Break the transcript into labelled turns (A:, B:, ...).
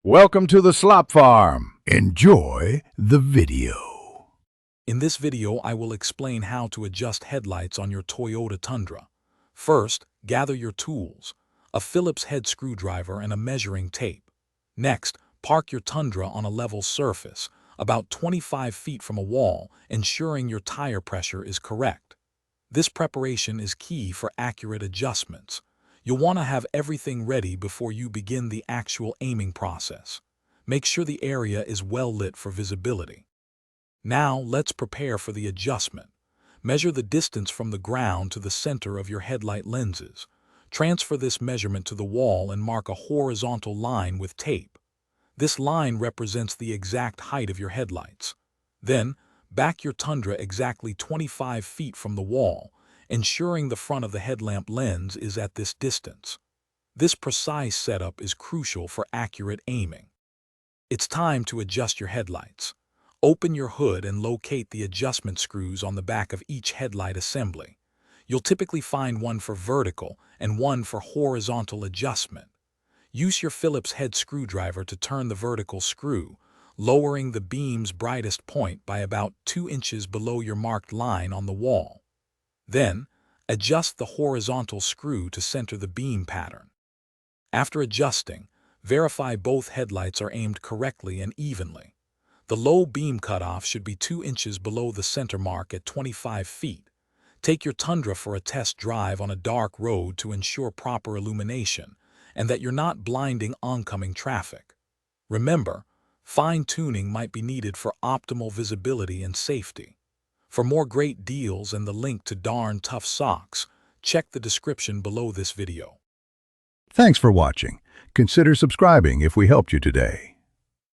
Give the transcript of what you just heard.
A: Welcome to the Slop Farm. Enjoy the video.
B: In this video, I will explain how to adjust headlights on your Toyota Tundra. First, gather your tools, a Phillips head screwdriver and a measuring tape. Next, park your Tundra on a level surface, about 25 feet from a wall, ensuring your tire pressure is correct. This preparation is key for accurate adjustments. You'll want to have everything ready before you begin the actual aiming process. Make sure the area is well lit for visibility. Now, let's prepare for the adjustment. Measure the distance from the ground to the center of your headlight lenses. Transfer this measurement to the wall and mark a horizontal line with tape. This line represents the exact height of your headlights. Then, back your Tundra exactly 25 feet from the wall, ensuring the front of the headlamp lens is at this distance. This precise setup is crucial for accurate aiming. It's time to adjust your headlights. Open your hood and locate the adjustment screws on the back of each headlight assembly. You'll typically find one for vertical and one for horizontal adjustment. Use your Phillips head screwdriver to turn the vertical screw, lowering the beam's brightest point by about 2 inches below your marked line on the wall. Then, adjust the horizontal screw to center the beam pattern. After adjusting, verify both headlights are aimed correctly and evenly. The low beam cutoff should be 2 inches below the center mark at 25 feet. Take your Tundra for a test drive on a dark road to ensure proper illumination and that you're not blinding oncoming traffic. Remember, fine-tuning might be needed for optimal visibility and safety. For more great deals and the link to darn tough socks, check the description below this video.
A: Thanks for watching. Consider subscribing if we helped you today.